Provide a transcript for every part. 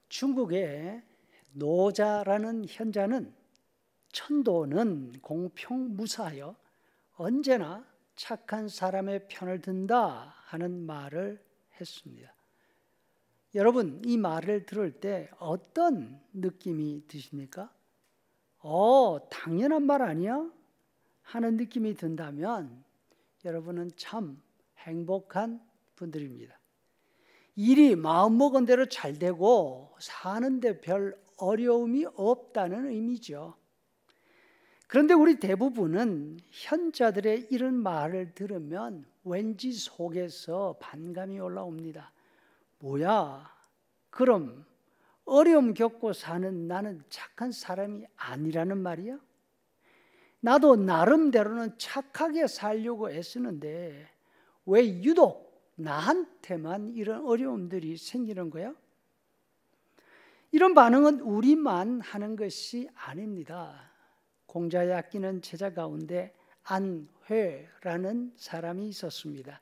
중국의 노자라는 현자는 천도는 공평무사하여 언제나 착한 사람의 편을 든다 하는 말을 했습니다. 여러분, 이 말을 들을 때 어떤 느낌이 드십니까? 당연한 말 아니야? 하는 느낌이 든다면 여러분은 참 행복한 분들입니다. 일이 마음먹은 대로 잘 되고 사는데 별 어려움이 없다는 의미죠. 그런데 우리 대부분은 현자들의 이런 말을 들으면 왠지 속에서 반감이 올라옵니다. 뭐야? 그럼 어려움 겪고 사는 나는 착한 사람이 아니라는 말이야? 나도 나름대로는 착하게 살려고 애쓰는데 왜 유독 나한테만 이런 어려움들이 생기는 거야? 이런 반응은 우리만 하는 것이 아닙니다. 공자에 아끼는 제자 가운데 안회라는 사람이 있었습니다.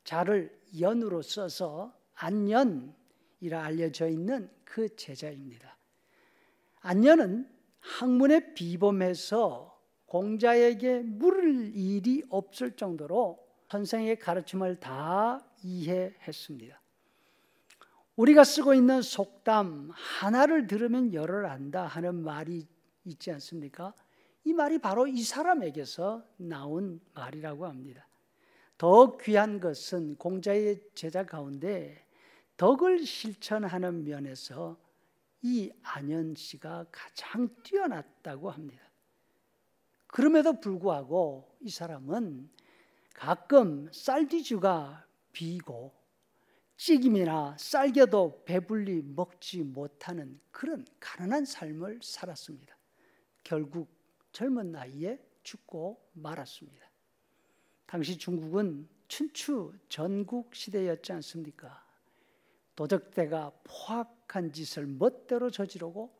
자를 연으로 써서 안연이라 알려져 있는 그 제자입니다. 안연은 학문에 비범해서 공자에게 물을 일이 없을 정도로 선생의 가르침을 다 이해했습니다. 우리가 쓰고 있는 속담 하나를 들으면 열을 안다 하는 말이 있지 않습니까? 이 말이 바로 이 사람에게서 나온 말이라고 합니다. 더 귀한 것은 공자의 제자 가운데 덕을 실천하는 면에서 이 안연 씨가 가장 뛰어났다고 합니다. 그럼에도 불구하고 이 사람은 가끔 쌀뒤주가 비고 찌김이나 쌀겨도 배불리 먹지 못하는 그런 가난한 삶을 살았습니다. 결국 젊은 나이에 죽고 말았습니다. 당시 중국은 춘추 전국 시대였지 않습니까? 도적대가 포악한 짓을 멋대로 저지르고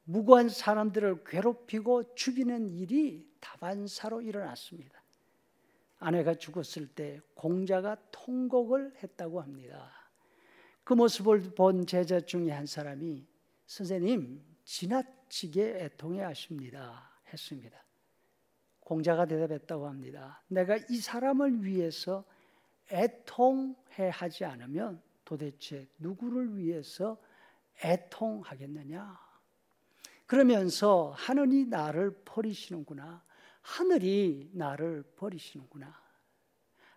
무고한 사람들을 괴롭히고 죽이는 일이 다반사로 일어났습니다. 아내가 죽었을 때 공자가 통곡을 했다고 합니다. 그 모습을 본 제자 중에 한 사람이 선생님 지나치게 애통해 하십니다 했습니다. 공자가 대답했다고 합니다. 내가 이 사람을 위해서 애통해 하지 않으면 도대체 누구를 위해서 애통하겠느냐? 그러면서 하늘이 나를 버리시는구나. 하늘이 나를 버리시는구나.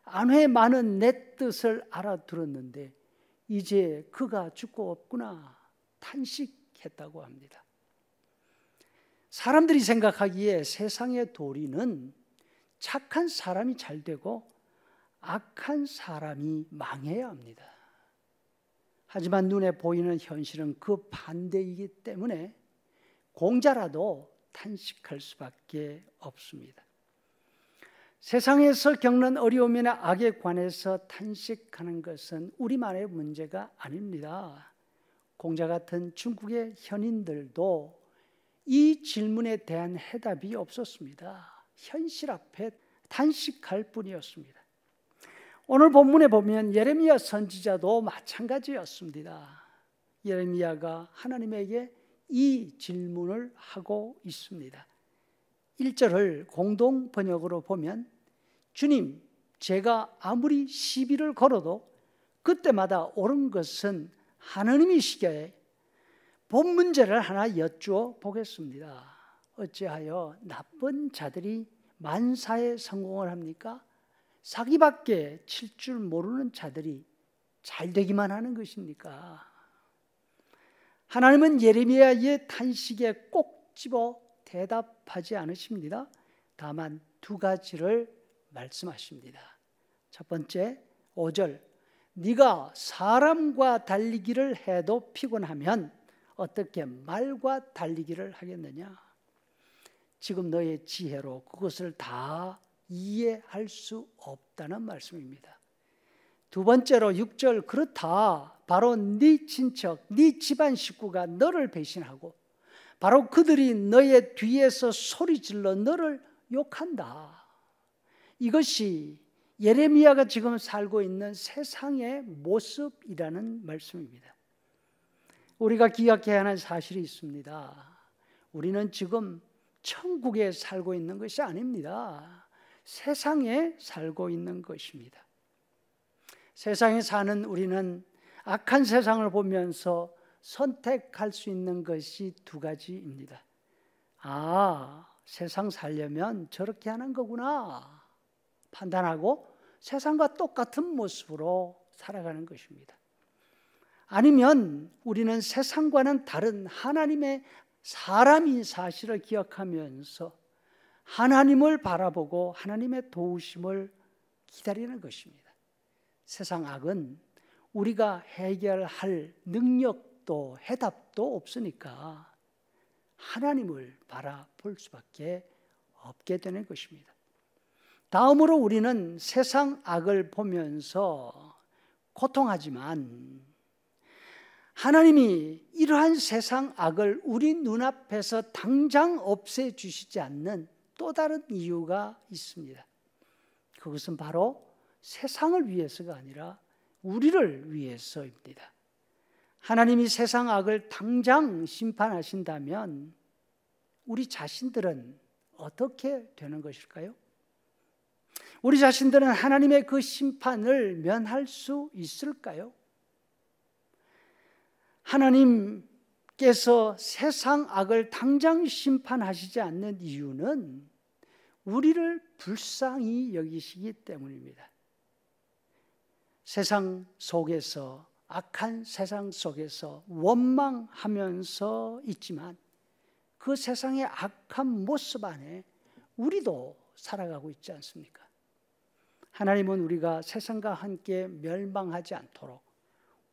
안회 많은 내 뜻을 알아들었는데 이제 그가 죽고 없구나 탄식했다고 합니다. 사람들이 생각하기에 세상의 도리는 착한 사람이 잘 되고 악한 사람이 망해야 합니다. 하지만 눈에 보이는 현실은 그 반대이기 때문에 공자라도 탄식할 수밖에 없습니다. 세상에서 겪는 어려움이나 악에 관해서 탄식하는 것은 우리만의 문제가 아닙니다. 공자 같은 중국의 현인들도 이 질문에 대한 해답이 없었습니다. 현실 앞에 탄식할 뿐이었습니다. 오늘 본문에 보면 예레미야 선지자도 마찬가지였습니다. 예레미야가 하나님에게 이 질문을 하고 있습니다. 1절을 공동 번역으로 보면 주님, 제가 아무리 시비를 걸어도 그때마다 옳은 것은 하느님이시기에 본 문제를 하나 여쭈어 보겠습니다. 어찌하여 나쁜 자들이 만사에 성공을 합니까? 사기밖에 칠 줄 모르는 자들이 잘 되기만 하는 것입니까? 하나님은 예레미야의 탄식에 꼭 집어 대답하지 않으십니다. 다만 두 가지를 말씀하십니다. 첫 번째 5절 네가 사람과 달리기를 해도 피곤하면 어떻게 말과 달리기를 하겠느냐? 지금 너의 지혜로 그것을 다 이해할 수 없다는 말씀입니다. 두 번째로 6절 그렇다. 바로 네 친척, 네 집안 식구가 너를 배신하고 바로 그들이 너의 뒤에서 소리질러 너를 욕한다. 이것이 예레미야가 지금 살고 있는 세상의 모습이라는 말씀입니다. 우리가 기억해야 하는 사실이 있습니다. 우리는 지금 천국에 살고 있는 것이 아닙니다. 세상에 살고 있는 것입니다. 세상에 사는 우리는 악한 세상을 보면서 선택할 수 있는 것이 두 가지입니다. 아, 세상 살려면 저렇게 하는 거구나 판단하고 세상과 똑같은 모습으로 살아가는 것입니다. 아니면 우리는 세상과는 다른 하나님의 사람인 사실을 기억하면서 하나님을 바라보고 하나님의 도우심을 기다리는 것입니다. 세상 악은 우리가 해결할 능력도 해답도 없으니까 하나님을 바라볼 수밖에 없게 되는 것입니다. 다음으로 우리는 세상 악을 보면서 고통하지만 하나님이 이러한 세상 악을 우리 눈앞에서 당장 없애주시지 않는 또 다른 이유가 있습니다. 그것은 바로 세상을 위해서가 아니라 우리를 위해서입니다. 하나님이 세상 악을 당장 심판하신다면 우리 자신들은 어떻게 되는 것일까요? 우리 자신들은 하나님의 그 심판을 면할 수 있을까요? 하나님께서 세상 악을 당장 심판하시지 않는 이유는 우리를 불쌍히 여기시기 때문입니다. 세상 속에서, 악한 세상 속에서 원망하면서 있지만 그 세상의 악한 모습 안에 우리도 살아가고 있지 않습니까? 하나님은 우리가 세상과 함께 멸망하지 않도록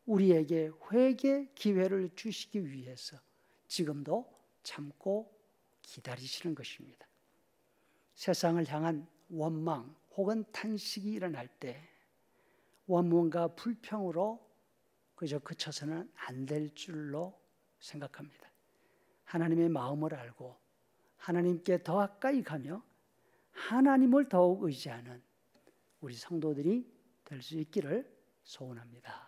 우리에게 회개 기회를 주시기 위해서 지금도 참고 기다리시는 것입니다. 세상을 향한 원망 혹은 탄식이 일어날 때 원망과 불평으로 그저 그쳐서는 안 될 줄로 생각합니다. 하나님의 마음을 알고 하나님께 더 가까이 가며 하나님을 더욱 의지하는 우리 성도들이 될 수 있기를 소원합니다.